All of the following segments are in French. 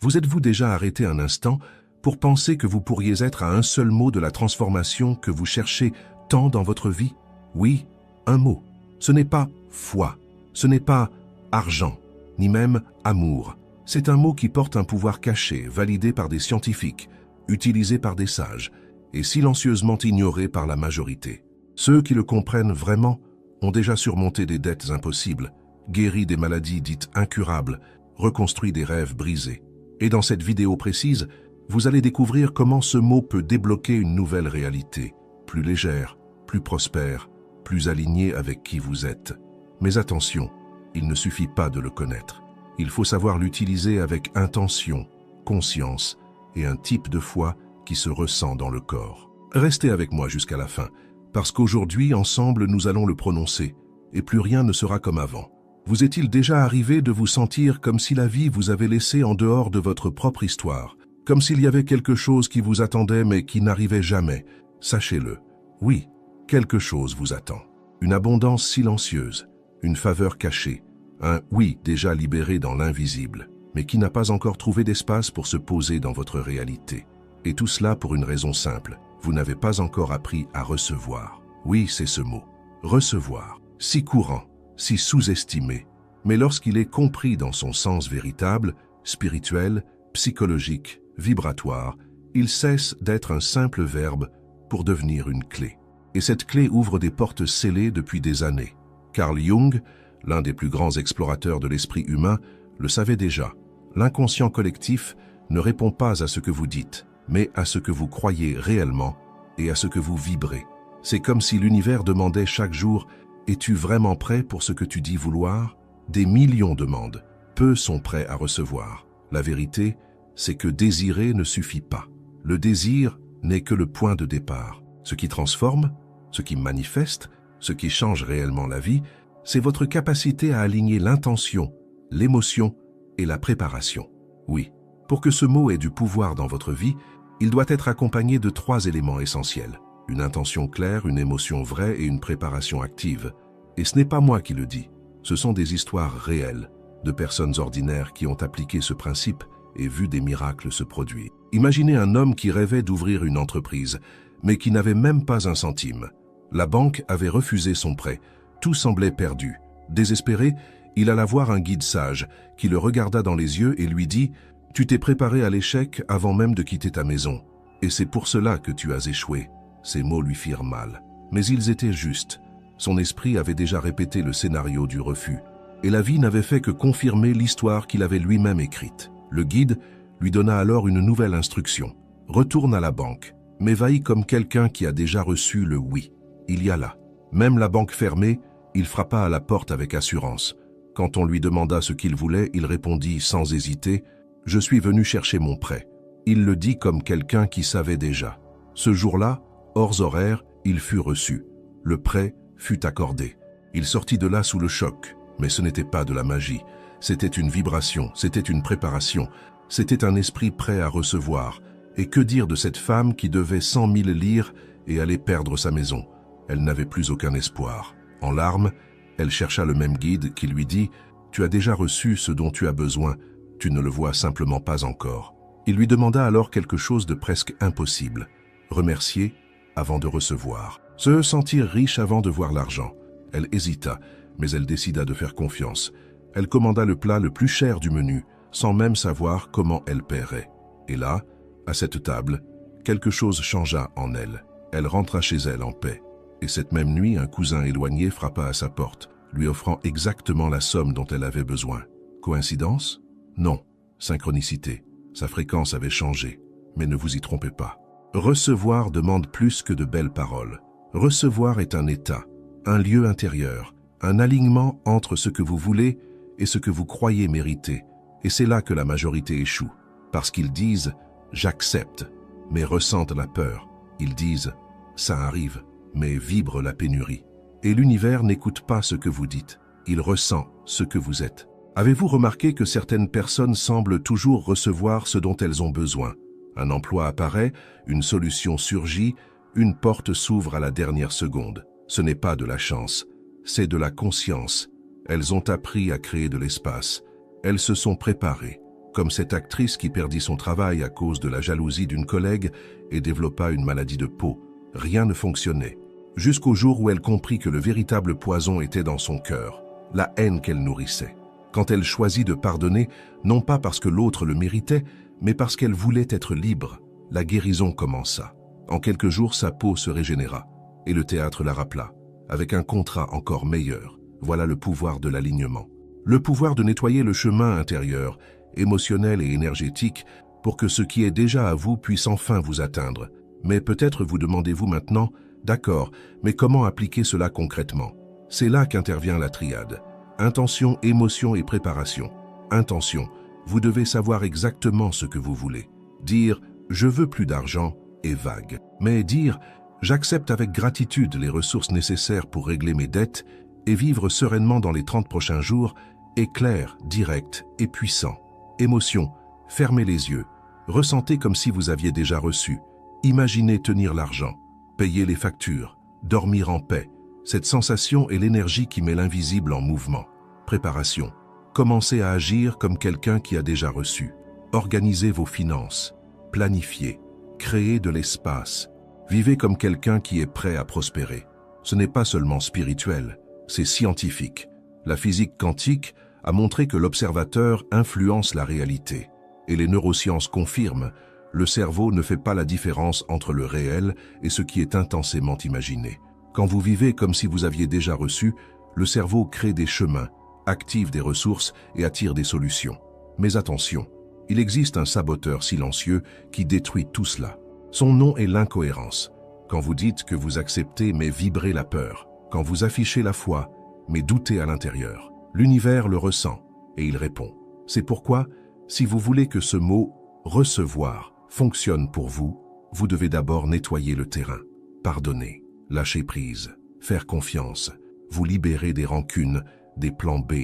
Vous êtes-vous déjà arrêté un instant pour penser que vous pourriez être à un seul mot de la transformation que vous cherchez tant dans votre vie? Oui, un mot. Ce n'est pas foi, ce n'est pas argent, ni même amour. C'est un mot qui porte un pouvoir caché, validé par des scientifiques, utilisé par des sages et silencieusement ignoré par la majorité. Ceux qui le comprennent vraiment ont déjà surmonté des dettes impossibles, guéri des maladies dites incurables, reconstruit des rêves brisés. Et dans cette vidéo précise, vous allez découvrir comment ce mot peut débloquer une nouvelle réalité, plus légère, plus prospère, plus alignée avec qui vous êtes. Mais attention, il ne suffit pas de le connaître. Il faut savoir l'utiliser avec intention, conscience et un type de foi qui se ressent dans le corps. Restez avec moi jusqu'à la fin, parce qu'aujourd'hui, ensemble, nous allons le prononcer, et plus rien ne sera comme avant. Vous est-il déjà arrivé de vous sentir comme si la vie vous avait laissé en dehors de votre propre histoire, comme s'il y avait quelque chose qui vous attendait mais qui n'arrivait jamais? Sachez-le, oui, quelque chose vous attend. Une abondance silencieuse, une faveur cachée, un oui déjà libéré dans l'invisible, mais qui n'a pas encore trouvé d'espace pour se poser dans votre réalité. Et tout cela pour une raison simple, vous n'avez pas encore appris à recevoir. Oui, c'est ce mot, recevoir, si courant, si sous-estimé, mais lorsqu'il est compris dans son sens véritable, spirituel, psychologique, vibratoire, il cesse d'être un simple verbe pour devenir une clé. Et cette clé ouvre des portes scellées depuis des années. Carl Jung, l'un des plus grands explorateurs de l'esprit humain, le savait déjà. L'inconscient collectif ne répond pas à ce que vous dites, mais à ce que vous croyez réellement et à ce que vous vibrez. C'est comme si l'univers demandait chaque jour « Es-tu vraiment prêt pour ce que tu dis vouloir ?» Des millions demandent, peu sont prêts à recevoir. La vérité, c'est que désirer ne suffit pas. Le désir n'est que le point de départ. Ce qui transforme, ce qui manifeste, ce qui change réellement la vie, c'est votre capacité à aligner l'intention, l'émotion et la préparation. Oui, pour que ce mot ait du pouvoir dans votre vie, il doit être accompagné de 3 éléments essentiels. Une intention claire, une émotion vraie et une préparation active. Et ce n'est pas moi qui le dis. Ce sont des histoires réelles, de personnes ordinaires qui ont appliqué ce principe et vu des miracles se produire. Imaginez un homme qui rêvait d'ouvrir une entreprise, mais qui n'avait même pas un centime. La banque avait refusé son prêt. Tout semblait perdu. Désespéré, il alla voir un guide sage qui le regarda dans les yeux et lui dit « Tu t'es préparé à l'échec avant même de quitter ta maison. Et c'est pour cela que tu as échoué. » Ces mots lui firent mal. Mais ils étaient justes. Son esprit avait déjà répété le scénario du refus. Et la vie n'avait fait que confirmer l'histoire qu'il avait lui-même écrite. Le guide lui donna alors une nouvelle instruction. « Retourne à la banque, mais vaille comme quelqu'un qui a déjà reçu le oui. » Il y alla. Même la banque fermée, il frappa à la porte avec assurance. Quand on lui demanda ce qu'il voulait, il répondit sans hésiter « Je suis venu chercher mon prêt. » Il le dit comme quelqu'un qui savait déjà. Ce jour-là, hors horaire, il fut reçu. Le prêt fut accordé. Il sortit de là sous le choc, mais ce n'était pas de la magie. C'était une vibration, c'était une préparation, c'était un esprit prêt à recevoir. Et que dire de cette femme qui devait 100 000 lire et allait perdre sa maison? Elle n'avait plus aucun espoir. En larmes, elle chercha le même guide qui lui dit « Tu as déjà reçu ce dont tu as besoin, tu ne le vois simplement pas encore. » Il lui demanda alors quelque chose de presque impossible. Remercier avant de recevoir. Se sentir riche avant de voir l'argent. Elle hésita, mais elle décida de faire confiance. Elle commanda le plat le plus cher du menu, sans même savoir comment elle paierait. Et là, à cette table, quelque chose changea en elle. Elle rentra chez elle en paix. Et cette même nuit, un cousin éloigné frappa à sa porte, lui offrant exactement la somme dont elle avait besoin. Coïncidence? Non. Synchronicité. Sa fréquence avait changé. Mais ne vous y trompez pas. Recevoir demande plus que de belles paroles. Recevoir est un état, un lieu intérieur, un alignement entre ce que vous voulez et ce que vous croyez mériter. Et c'est là que la majorité échoue. Parce qu'ils disent « j'accepte », mais ressentent la peur. Ils disent « ça arrive », mais vibre la pénurie. Et l'univers n'écoute pas ce que vous dites. Il ressent ce que vous êtes. Avez-vous remarqué que certaines personnes semblent toujours recevoir ce dont elles ont besoin? Un emploi apparaît, une solution surgit, une porte s'ouvre à la dernière seconde. Ce n'est pas de la chance, c'est de la conscience. Elles ont appris à créer de l'espace. Elles se sont préparées. comme cette actrice qui perdit son travail à cause de la jalousie d'une collègue et développa une maladie de peau. Rien ne fonctionnait, jusqu'au jour où elle comprit que le véritable poison était dans son cœur, la haine qu'elle nourrissait. Quand elle choisit de pardonner, non pas parce que l'autre le méritait, mais parce qu'elle voulait être libre, la guérison commença. En quelques jours, sa peau se régénéra, et le théâtre la rappela, avec un contrat encore meilleur. Voilà le pouvoir de l'alignement. Le pouvoir de nettoyer le chemin intérieur, émotionnel et énergétique, pour que ce qui est déjà à vous puisse enfin vous atteindre. Mais peut-être vous demandez-vous maintenant, d'accord, mais comment appliquer cela concrètement? C'est là qu'intervient la triade. Intention, émotion et préparation. Intention, vous devez savoir exactement ce que vous voulez. Dire « je veux plus d'argent » est vague. Mais dire « j'accepte avec gratitude les ressources nécessaires pour régler mes dettes et vivre sereinement dans les 30 prochains jours » est clair, direct et puissant. Émotion, fermez les yeux. Ressentez comme si vous aviez déjà reçu. Imaginez tenir l'argent, payer les factures, dormir en paix. Cette sensation est l'énergie qui met l'invisible en mouvement. Préparation. Commencez à agir comme quelqu'un qui a déjà reçu. Organisez vos finances. Planifiez. Créez de l'espace. Vivez comme quelqu'un qui est prêt à prospérer. Ce n'est pas seulement spirituel, c'est scientifique. La physique quantique a montré que l'observateur influence la réalité. Et les neurosciences confirment, le cerveau ne fait pas la différence entre le réel et ce qui est intensément imaginé. Quand vous vivez comme si vous aviez déjà reçu, le cerveau crée des chemins, active des ressources et attire des solutions. Mais attention, il existe un saboteur silencieux qui détruit tout cela. Son nom est l'incohérence. Quand vous dites que vous acceptez mais vibrez la peur, quand vous affichez la foi mais doutez à l'intérieur, l'univers le ressent et il répond. C'est pourquoi, si vous voulez que ce mot « recevoir » fonctionne pour vous, vous devez d'abord nettoyer le terrain, pardonner, lâcher prise, faire confiance, vous libérer des rancunes, des plans B,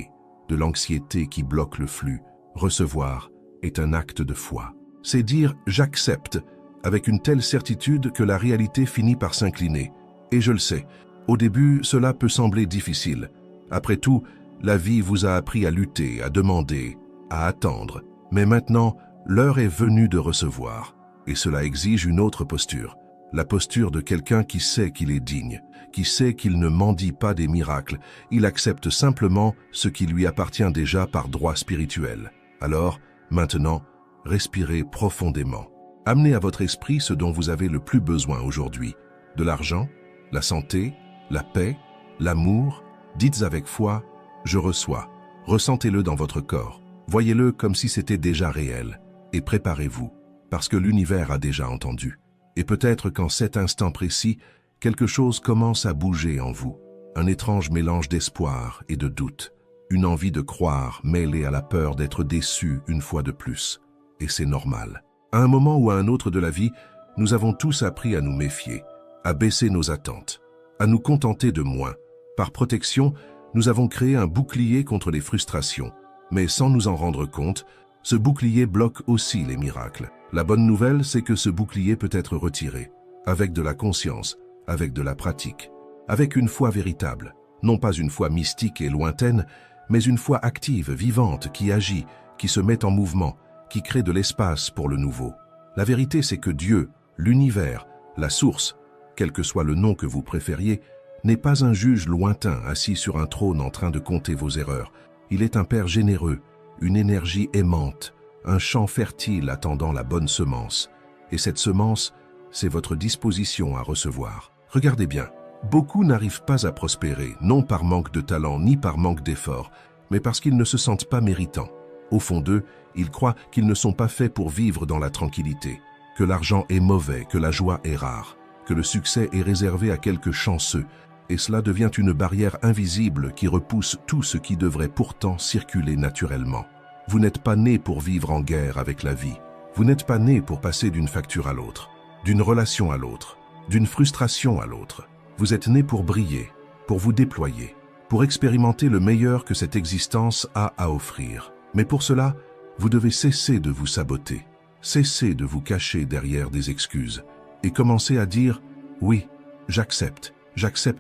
de l'anxiété qui bloque le flux. Recevoir est un acte de foi. C'est dire « j'accepte » avec une telle certitude que la réalité finit par s'incliner. Et je le sais, au début, cela peut sembler difficile. Après tout, la vie vous a appris à lutter, à demander, à attendre. Mais maintenant, l'heure est venue de recevoir. Et cela exige une autre posture. La posture de quelqu'un qui sait qu'il est digne, qui sait qu'il ne mendie pas des miracles. Il accepte simplement ce qui lui appartient déjà par droit spirituel. Alors, maintenant, respirez profondément. Amenez à votre esprit ce dont vous avez le plus besoin aujourd'hui. De l'argent, la santé, la paix, l'amour. Dites avec foi, je reçois. Ressentez-le dans votre corps. Voyez-le comme si c'était déjà réel. Et préparez-vous, parce que l'univers a déjà entendu. Et peut-être qu'en cet instant précis, quelque chose commence à bouger en vous. Un étrange mélange d'espoir et de doute. Une envie de croire mêlée à la peur d'être déçu une fois de plus. Et c'est normal. À un moment ou à un autre de la vie, nous avons tous appris à nous méfier, à baisser nos attentes, à nous contenter de moins. Par protection, nous avons créé un bouclier contre les frustrations. Mais sans nous en rendre compte, ce bouclier bloque aussi les miracles. La bonne nouvelle, c'est que ce bouclier peut être retiré, avec de la conscience, avec de la pratique, avec une foi véritable. Non pas une foi mystique et lointaine, mais une foi active, vivante, qui agit, qui se met en mouvement, qui crée de l'espace pour le nouveau. La vérité, c'est que Dieu, l'univers, la source, quel que soit le nom que vous préfériez, n'est pas un juge lointain assis sur un trône en train de compter vos erreurs. Il est un Père généreux, une énergie aimante, un champ fertile attendant la bonne semence. Et cette semence, c'est votre disposition à recevoir. Regardez bien, beaucoup n'arrivent pas à prospérer, non par manque de talent ni par manque d'effort, mais parce qu'ils ne se sentent pas méritants. Au fond d'eux, ils croient qu'ils ne sont pas faits pour vivre dans la tranquillité, que l'argent est mauvais, que la joie est rare, que le succès est réservé à quelques chanceux, et cela devient une barrière invisible qui repousse tout ce qui devrait pourtant circuler naturellement. Vous n'êtes pas né pour vivre en guerre avec la vie. Vous n'êtes pas né pour passer d'une facture à l'autre, d'une relation à l'autre, d'une frustration à l'autre. Vous êtes né pour briller, pour vous déployer, pour expérimenter le meilleur que cette existence a à offrir. Mais pour cela, vous devez cesser de vous saboter, cesser de vous cacher derrière des excuses et commencer à dire « Oui, j'accepte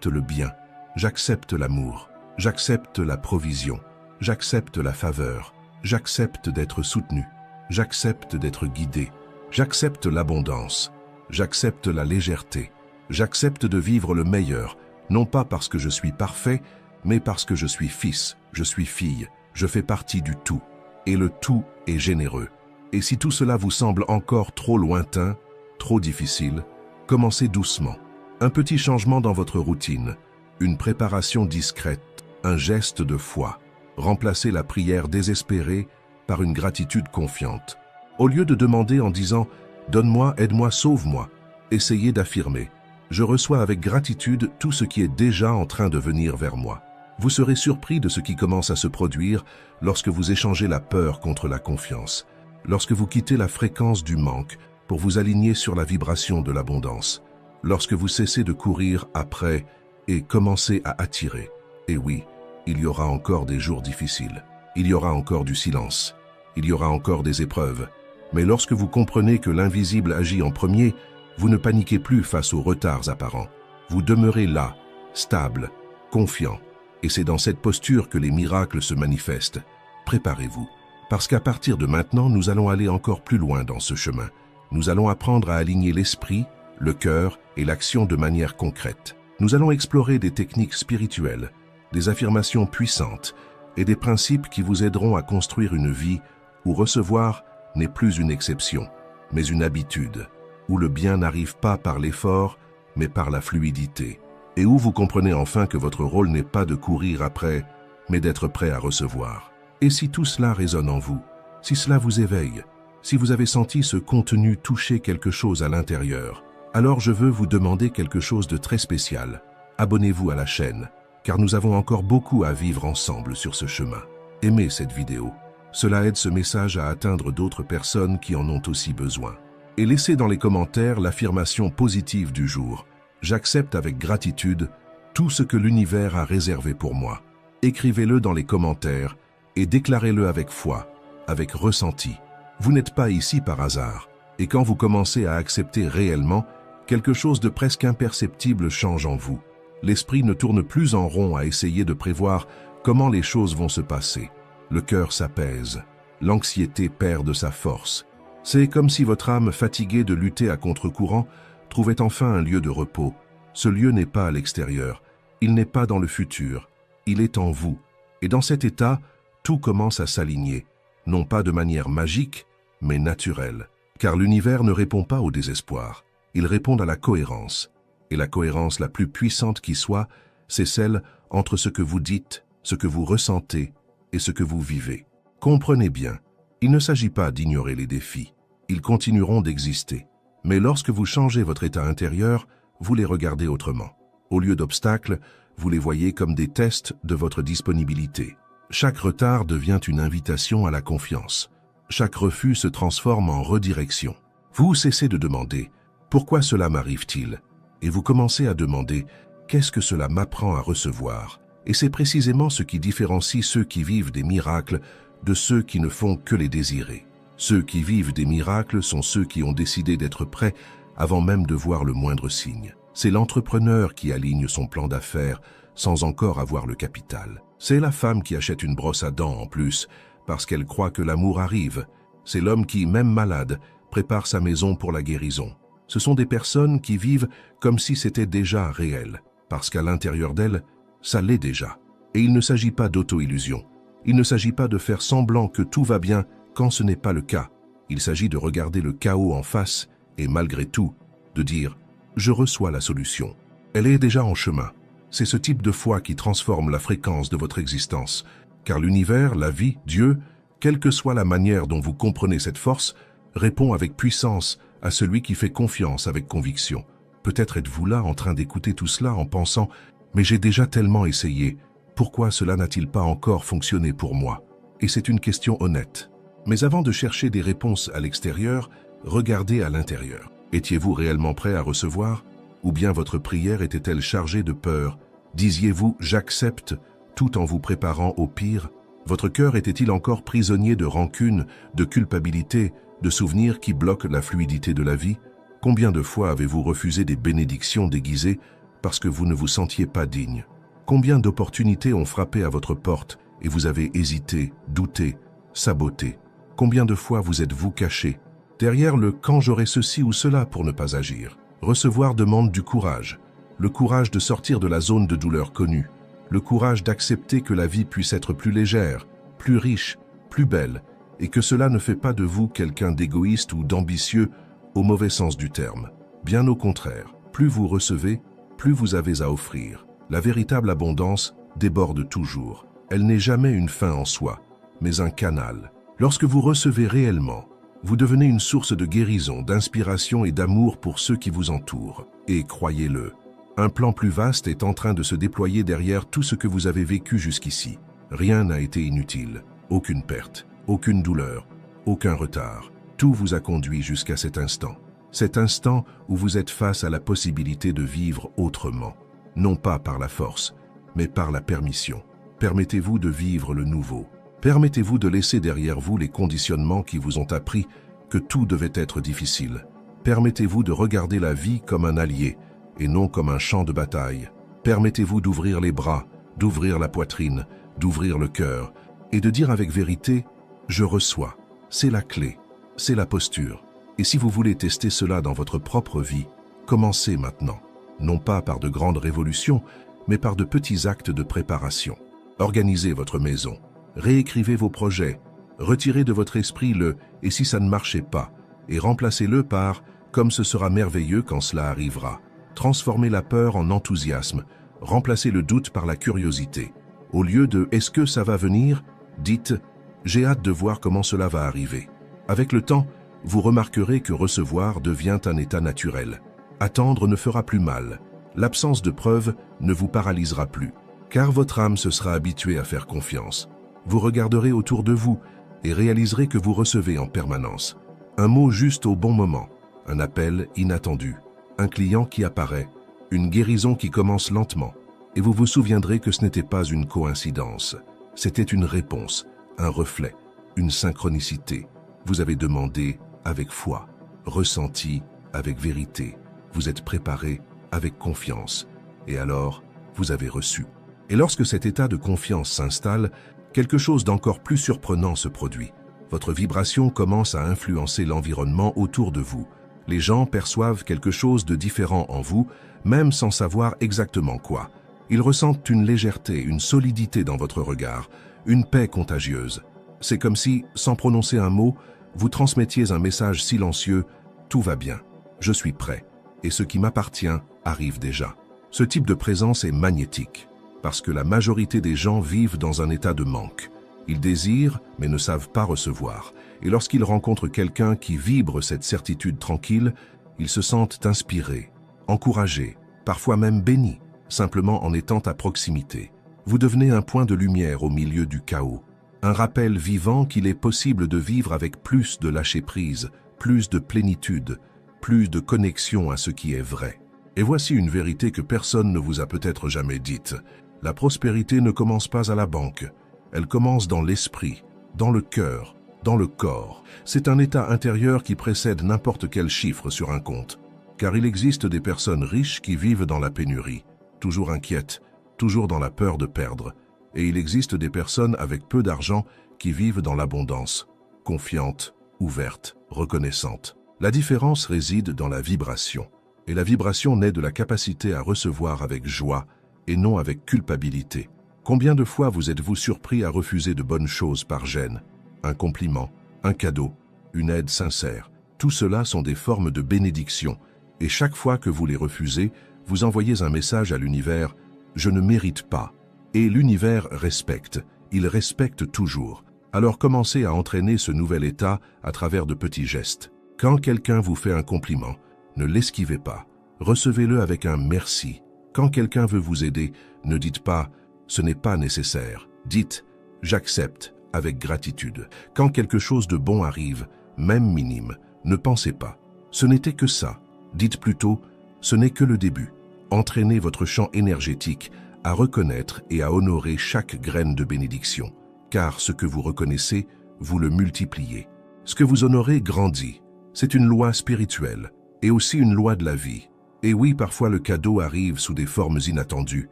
le bien, j'accepte l'amour, j'accepte la provision, j'accepte la faveur, j'accepte d'être soutenu. J'accepte d'être guidé. J'accepte l'abondance. J'accepte la légèreté. J'accepte de vivre le meilleur, non pas parce que je suis parfait, mais parce que je suis fils, je suis fille, je fais partie du tout. Et le tout est généreux. Et si tout cela vous semble encore trop lointain, trop difficile, commencez doucement. Un petit changement dans votre routine, une préparation discrète, un geste de foi. Remplacez la prière désespérée par une gratitude confiante. Au lieu de demander en disant « Donne-moi, aide-moi, sauve-moi », essayez d'affirmer « Je reçois avec gratitude tout ce qui est déjà en train de venir vers moi ». Vous serez surpris de ce qui commence à se produire lorsque vous échangez la peur contre la confiance, lorsque vous quittez la fréquence du manque pour vous aligner sur la vibration de l'abondance, lorsque vous cessez de courir après et commencez à attirer. Et oui, il y aura encore des jours difficiles, il y aura encore du silence, il y aura encore des épreuves. Mais lorsque vous comprenez que l'invisible agit en premier, vous ne paniquez plus face aux retards apparents. Vous demeurez là, stable, confiant. Et c'est dans cette posture que les miracles se manifestent. Préparez-vous, parce qu'à partir de maintenant, nous allons aller encore plus loin dans ce chemin. Nous allons apprendre à aligner l'esprit, le cœur et l'action de manière concrète. Nous allons explorer des techniques spirituelles, des affirmations puissantes et des principes qui vous aideront à construire une vie où recevoir n'est plus une exception, mais une habitude, où le bien n'arrive pas par l'effort, mais par la fluidité, et où vous comprenez enfin que votre rôle n'est pas de courir après, mais d'être prêt à recevoir. Et si tout cela résonne en vous, si cela vous éveille, si vous avez senti ce contenu toucher quelque chose à l'intérieur, alors je veux vous demander quelque chose de très spécial. Abonnez-vous à la chaîne, car nous avons encore beaucoup à vivre ensemble sur ce chemin. Aimez cette vidéo. Cela aide ce message à atteindre d'autres personnes qui en ont aussi besoin. Et laissez dans les commentaires l'affirmation positive du jour. J'accepte avec gratitude tout ce que l'univers a réservé pour moi. Écrivez-le dans les commentaires et déclarez-le avec foi, avec ressenti. Vous n'êtes pas ici par hasard. Et quand vous commencez à accepter réellement, quelque chose de presque imperceptible change en vous. L'esprit ne tourne plus en rond à essayer de prévoir comment les choses vont se passer. Le cœur s'apaise, l'anxiété perd de sa force. C'est comme si votre âme, fatiguée de lutter à contre-courant, trouvait enfin un lieu de repos. Ce lieu n'est pas à l'extérieur, il n'est pas dans le futur, il est en vous. Et dans cet état, tout commence à s'aligner, non pas de manière magique, mais naturelle. Car l'univers ne répond pas au désespoir, il répond à la cohérence. Et la cohérence la plus puissante qui soit, c'est celle entre ce que vous dites, ce que vous ressentez et ce que vous vivez. Comprenez bien, il ne s'agit pas d'ignorer les défis, ils continueront d'exister. Mais lorsque vous changez votre état intérieur, vous les regardez autrement. Au lieu d'obstacles, vous les voyez comme des tests de votre disponibilité. Chaque retard devient une invitation à la confiance. Chaque refus se transforme en redirection. Vous cessez de demander « Pourquoi cela m'arrive-t-il » et vous commencez à demander « Qu'est-ce que cela m'apprend à recevoir ?» Et c'est précisément ce qui différencie ceux qui vivent des miracles de ceux qui ne font que les désirer. Ceux qui vivent des miracles sont ceux qui ont décidé d'être prêts avant même de voir le moindre signe. C'est l'entrepreneur qui aligne son plan d'affaires sans encore avoir le capital. C'est la femme qui achète une brosse à dents en plus parce qu'elle croit que l'amour arrive. C'est l'homme qui, même malade, prépare sa maison pour la guérison. Ce sont des personnes qui vivent comme si c'était déjà réel, parce qu'à l'intérieur d'elles, ça l'est déjà. Et il ne s'agit pas d'auto-illusion. Il ne s'agit pas de faire semblant que tout va bien quand ce n'est pas le cas. Il s'agit de regarder le chaos en face et malgré tout, de dire « Je reçois la solution ». Elle est déjà en chemin. C'est ce type de foi qui transforme la fréquence de votre existence. Car l'univers, la vie, Dieu, quelle que soit la manière dont vous comprenez cette force, répond avec puissance à celui qui fait confiance avec conviction. Peut-être êtes-vous là en train d'écouter tout cela en pensant « Mais j'ai déjà tellement essayé, pourquoi cela n'a-t-il pas encore fonctionné pour moi ?» Et c'est une question honnête. Mais avant de chercher des réponses à l'extérieur, regardez à l'intérieur. Étiez-vous réellement prêt à recevoir? Ou bien votre prière était-elle chargée de peur? Disiez-vous « J'accepte » tout en vous préparant au pire? Votre cœur était-il encore prisonnier de rancune, de culpabilité, de souvenirs qui bloquent la fluidité de la vie? Combien de fois avez-vous refusé des bénédictions déguisées parce que vous ne vous sentiez pas digne? Combien d'opportunités ont frappé à votre porte et vous avez hésité, douté, saboté? Combien de fois vous êtes-vous caché derrière le « quand j'aurai ceci ou cela » pour ne pas agir? Recevoir demande du courage. Le courage de sortir de la zone de douleur connue. Le courage d'accepter que la vie puisse être plus légère, plus riche, plus belle, et que cela ne fait pas de vous quelqu'un d'égoïste ou d'ambitieux au mauvais sens du terme. Bien au contraire, plus vous recevez, plus vous avez à offrir. La véritable abondance déborde toujours. Elle n'est jamais une fin en soi, mais un canal. Lorsque vous recevez réellement, vous devenez une source de guérison, d'inspiration et d'amour pour ceux qui vous entourent. Et croyez-le, un plan plus vaste est en train de se déployer derrière tout ce que vous avez vécu jusqu'ici. Rien n'a été inutile, aucune perte, aucune douleur, aucun retard. Tout vous a conduit jusqu'à cet instant. Cet instant où vous êtes face à la possibilité de vivre autrement. Non pas par la force, mais par la permission. Permettez-vous de vivre le nouveau. Permettez-vous de laisser derrière vous les conditionnements qui vous ont appris que tout devait être difficile. Permettez-vous de regarder la vie comme un allié et non comme un champ de bataille. Permettez-vous d'ouvrir les bras, d'ouvrir la poitrine, d'ouvrir le cœur et de dire avec vérité « Je reçois ». C'est la clé, c'est la posture. Et si vous voulez tester cela dans votre propre vie, commencez maintenant. Non pas par de grandes révolutions, mais par de petits actes de préparation. Organisez votre maison. Réécrivez vos projets, retirez de votre esprit le « et si ça ne marchait pas » et remplacez-le par « comme ce sera merveilleux quand cela arrivera ». Transformez la peur en enthousiasme, remplacez le doute par la curiosité. Au lieu de « est-ce que ça va venir ?» dites « j'ai hâte de voir comment cela va arriver ». Avec le temps, vous remarquerez que recevoir devient un état naturel. Attendre ne fera plus mal. L'absence de preuves ne vous paralysera plus, car votre âme se sera habituée à faire confiance. Vous regarderez autour de vous et réaliserez que vous recevez en permanence. Un mot juste au bon moment, un appel inattendu, un client qui apparaît, une guérison qui commence lentement. Et vous vous souviendrez que ce n'était pas une coïncidence. C'était une réponse, un reflet, une synchronicité. Vous avez demandé avec foi, ressenti avec vérité. Vous êtes préparé avec confiance. Et alors, vous avez reçu. Et lorsque cet état de confiance s'installe, quelque chose d'encore plus surprenant se produit. Votre vibration commence à influencer l'environnement autour de vous. Les gens perçoivent quelque chose de différent en vous, même sans savoir exactement quoi. Ils ressentent une légèreté, une solidité dans votre regard, une paix contagieuse. C'est comme si, sans prononcer un mot, vous transmettiez un message silencieux « Tout va bien, je suis prêt, et ce qui m'appartient arrive déjà ». Ce type de présence est magnétique, parce que la majorité des gens vivent dans un état de manque. Ils désirent, mais ne savent pas recevoir. Et lorsqu'ils rencontrent quelqu'un qui vibre cette certitude tranquille, ils se sentent inspirés, encouragés, parfois même bénis, simplement en étant à proximité. Vous devenez un point de lumière au milieu du chaos. Un rappel vivant qu'il est possible de vivre avec plus de lâcher-prise, plus de plénitude, plus de connexion à ce qui est vrai. Et voici une vérité que personne ne vous a peut-être jamais dite. La prospérité ne commence pas à la banque. Elle commence dans l'esprit, dans le cœur, dans le corps. C'est un état intérieur qui précède n'importe quel chiffre sur un compte. Car il existe des personnes riches qui vivent dans la pénurie, toujours inquiètes, toujours dans la peur de perdre. Et il existe des personnes avec peu d'argent qui vivent dans l'abondance, confiantes, ouvertes, reconnaissantes. La différence réside dans la vibration. Et la vibration naît de la capacité à recevoir avec joie et non avec culpabilité. Combien de fois vous êtes-vous surpris à refuser de bonnes choses par gêne? Un compliment, un cadeau, une aide sincère. Tout cela sont des formes de bénédiction. Et chaque fois que vous les refusez, vous envoyez un message à l'univers « Je ne mérite pas ». Et l'univers respecte. Il respecte toujours. Alors commencez à entraîner ce nouvel état à travers de petits gestes. Quand quelqu'un vous fait un compliment, ne l'esquivez pas. Recevez-le avec un merci. Quand quelqu'un veut vous aider, ne dites pas « ce n'est pas nécessaire ». Dites « j'accepte » avec gratitude. Quand quelque chose de bon arrive, même minime, ne pensez pas « ce n'était que ça ». Dites plutôt « ce n'est que le début ». Entraînez votre champ énergétique à reconnaître et à honorer chaque graine de bénédiction. Car ce que vous reconnaissez, vous le multipliez. Ce que vous honorez grandit. C'est une loi spirituelle et aussi une loi de la vie. Et oui, parfois le cadeau arrive sous des formes inattendues.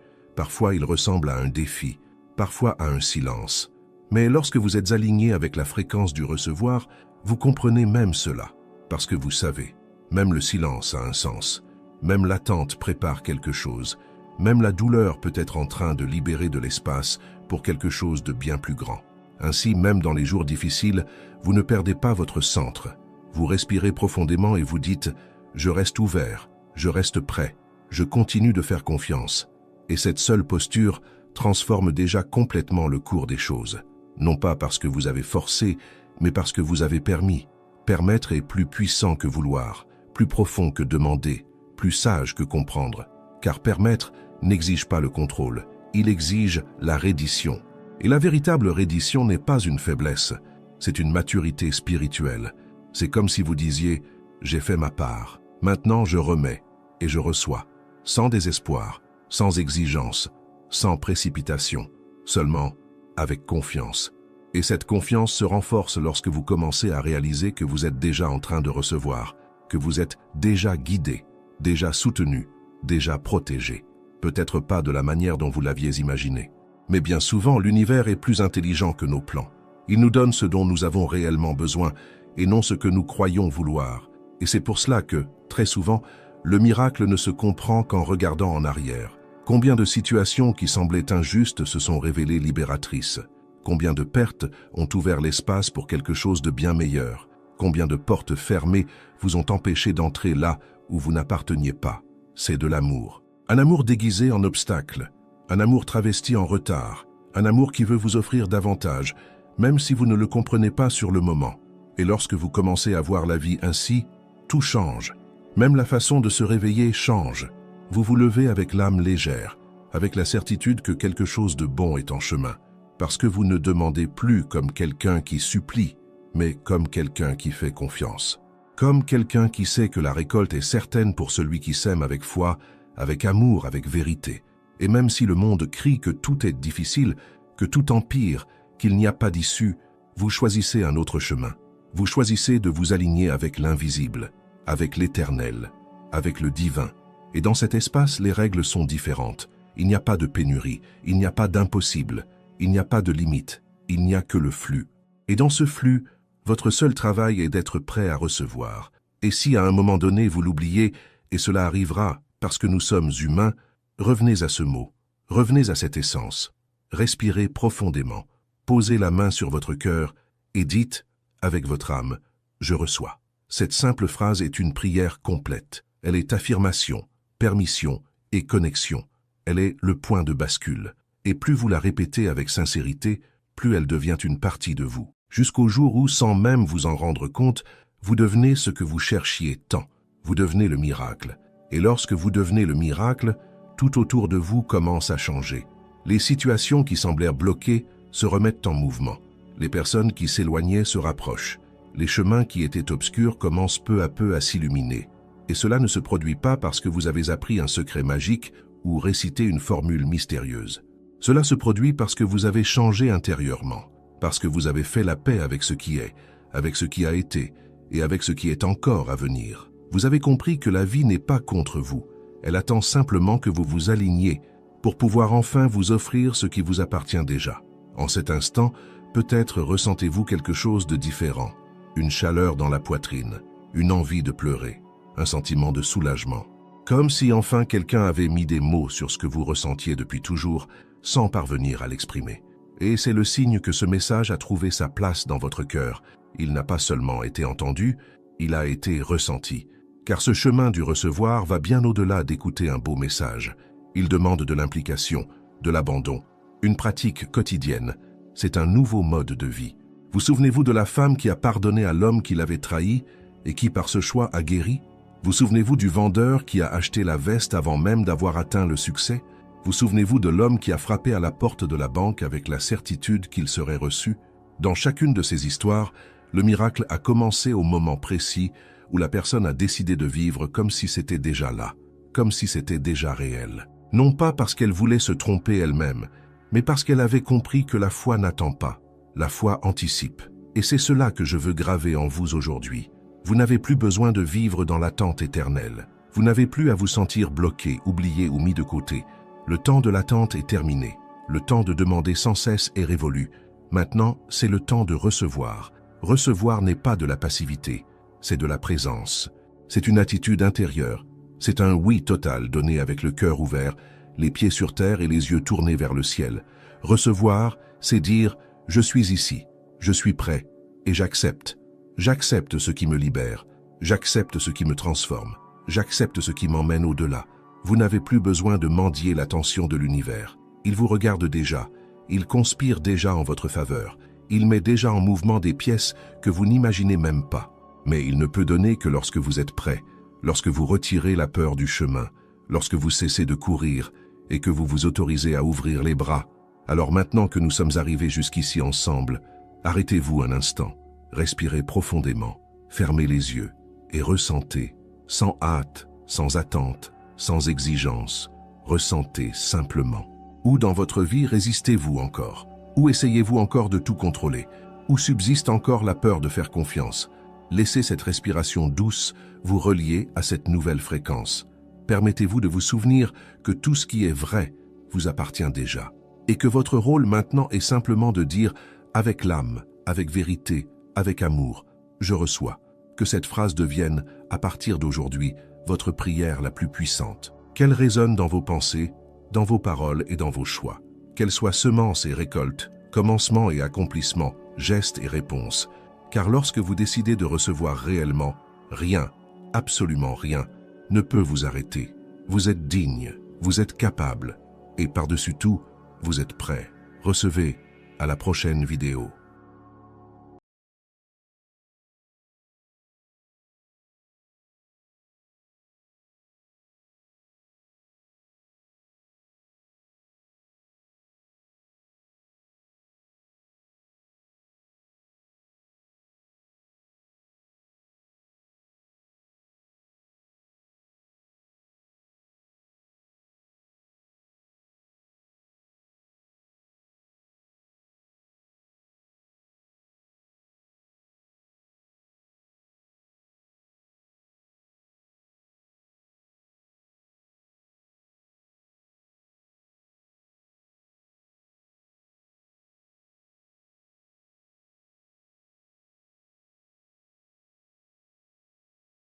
Parfois il ressemble à un défi, parfois à un silence. Mais lorsque vous êtes aligné avec la fréquence du recevoir, vous comprenez même cela, parce que vous savez, même le silence a un sens, même l'attente prépare quelque chose, même la douleur peut être en train de libérer de l'espace pour quelque chose de bien plus grand. Ainsi, même dans les jours difficiles, vous ne perdez pas votre centre. Vous respirez profondément et vous dites « Je reste ouvert, je reste prêt, je continue de faire confiance ». Et cette seule posture transforme déjà complètement le cours des choses. Non pas parce que vous avez forcé, mais parce que vous avez permis. Permettre est plus puissant que vouloir, plus profond que demander, plus sage que comprendre. Car permettre n'exige pas le contrôle, il exige la reddition. Et la véritable reddition n'est pas une faiblesse, c'est une maturité spirituelle. C'est comme si vous disiez « J'ai fait ma part, maintenant je remets et je reçois », sans désespoir, sans exigence, sans précipitation, seulement avec confiance. Et cette confiance se renforce lorsque vous commencez à réaliser que vous êtes déjà en train de recevoir, que vous êtes déjà guidé, déjà soutenu, déjà protégé. Peut-être pas de la manière dont vous l'aviez imaginé. Mais bien souvent, l'univers est plus intelligent que nos plans. Il nous donne ce dont nous avons réellement besoin et non ce que nous croyons vouloir. Et c'est pour cela que, très souvent, le miracle ne se comprend qu'en regardant en arrière. Combien de situations qui semblaient injustes se sont révélées libératrices? Combien de pertes ont ouvert l'espace pour quelque chose de bien meilleur? Combien de portes fermées vous ont empêché d'entrer là où vous n'apparteniez pas? C'est de l'amour. Un amour déguisé en obstacle, un amour travesti en retard, un amour qui veut vous offrir davantage, même si vous ne le comprenez pas sur le moment. Et lorsque vous commencez à voir la vie ainsi, tout change. Même la façon de se réveiller change. Vous vous levez avec l'âme légère, avec la certitude que quelque chose de bon est en chemin, parce que vous ne demandez plus comme quelqu'un qui supplie, mais comme quelqu'un qui fait confiance. Comme quelqu'un qui sait que la récolte est certaine pour celui qui sème avec foi, avec amour, avec vérité. Et même si le monde crie que tout est difficile, que tout empire, qu'il n'y a pas d'issue, vous choisissez un autre chemin. Vous choisissez de vous aligner avec l'invisible, avec l'éternel, avec le divin. Et dans cet espace, les règles sont différentes. Il n'y a pas de pénurie, il n'y a pas d'impossible, il n'y a pas de limite, il n'y a que le flux. Et dans ce flux, votre seul travail est d'être prêt à recevoir. Et si à un moment donné vous l'oubliez, et cela arrivera parce que nous sommes humains, revenez à ce mot, revenez à cette essence, respirez profondément, posez la main sur votre cœur et dites, avec votre âme, « Je reçois ». Cette simple phrase est une prière complète. Elle est affirmation, permission et connexion. Elle est le point de bascule. Et plus vous la répétez avec sincérité, plus elle devient une partie de vous. Jusqu'au jour où, sans même vous en rendre compte, vous devenez ce que vous cherchiez tant. Vous devenez le miracle. Et lorsque vous devenez le miracle, tout autour de vous commence à changer. Les situations qui semblèrent bloquées se remettent en mouvement. Les personnes qui s'éloignaient se rapprochent. Les chemins qui étaient obscurs commencent peu à peu à s'illuminer. Et cela ne se produit pas parce que vous avez appris un secret magique ou récité une formule mystérieuse. Cela se produit parce que vous avez changé intérieurement, parce que vous avez fait la paix avec ce qui est, avec ce qui a été et avec ce qui est encore à venir. Vous avez compris que la vie n'est pas contre vous. Elle attend simplement que vous vous aligniez pour pouvoir enfin vous offrir ce qui vous appartient déjà. En cet instant, peut-être ressentez-vous quelque chose de différent. Une chaleur dans la poitrine, une envie de pleurer, un sentiment de soulagement. Comme si enfin quelqu'un avait mis des mots sur ce que vous ressentiez depuis toujours, sans parvenir à l'exprimer. Et c'est le signe que ce message a trouvé sa place dans votre cœur. Il n'a pas seulement été entendu, il a été ressenti. Car ce chemin du recevoir va bien au-delà d'écouter un beau message. Il demande de l'implication, de l'abandon, une pratique quotidienne. C'est un nouveau mode de vie. Vous souvenez-vous de la femme qui a pardonné à l'homme qui l'avait trahi et qui par ce choix a guéri? Vous souvenez-vous du vendeur qui a acheté la veste avant même d'avoir atteint le succès? Vous souvenez-vous de l'homme qui a frappé à la porte de la banque avec la certitude qu'il serait reçu? Dans chacune de ces histoires, le miracle a commencé au moment précis où la personne a décidé de vivre comme si c'était déjà là, comme si c'était déjà réel. Non pas parce qu'elle voulait se tromper elle-même, mais parce qu'elle avait compris que la foi n'attend pas, la foi anticipe. Et c'est cela que je veux graver en vous aujourd'hui. Vous n'avez plus besoin de vivre dans l'attente éternelle. Vous n'avez plus à vous sentir bloqué, oublié ou mis de côté. Le temps de l'attente est terminé. Le temps de demander sans cesse est révolu. Maintenant, c'est le temps de recevoir. Recevoir n'est pas de la passivité, c'est de la présence. C'est une attitude intérieure. C'est un oui total donné avec le cœur ouvert, les pieds sur terre et les yeux tournés vers le ciel. Recevoir, c'est dire « je suis ici, je suis prêt et j'accepte. J'accepte ce qui me libère, j'accepte ce qui me transforme, j'accepte ce qui m'emmène au-delà. » Vous n'avez plus besoin de mendier l'attention de l'univers. Il vous regarde déjà, il conspire déjà en votre faveur, il met déjà en mouvement des pièces que vous n'imaginez même pas. Mais il ne peut donner que lorsque vous êtes prêt, lorsque vous retirez la peur du chemin, lorsque vous cessez de courir et que vous vous autorisez à ouvrir les bras. Alors maintenant que nous sommes arrivés jusqu'ici ensemble, arrêtez-vous un instant, respirez profondément, fermez les yeux et ressentez, sans hâte, sans attente, sans exigence, ressentez simplement. Où dans votre vie résistez-vous encore? Où essayez-vous encore de tout contrôler? Où subsiste encore la peur de faire confiance? Laissez cette respiration douce vous relier à cette nouvelle fréquence. Permettez-vous de vous souvenir que tout ce qui est vrai vous appartient déjà. Et que votre rôle maintenant est simplement de dire avec l'âme, avec vérité, avec amour, je reçois. Que cette phrase devienne, à partir d'aujourd'hui, votre prière la plus puissante. Qu'elle résonne dans vos pensées, dans vos paroles et dans vos choix. Qu'elle soit semence et récolte, commencement et accomplissement, geste et réponse. Car lorsque vous décidez de recevoir réellement, rien, absolument rien, ne peut vous arrêter. Vous êtes digne, vous êtes capable, et par-dessus tout, vous êtes prêt. Recevez, à la prochaine vidéo.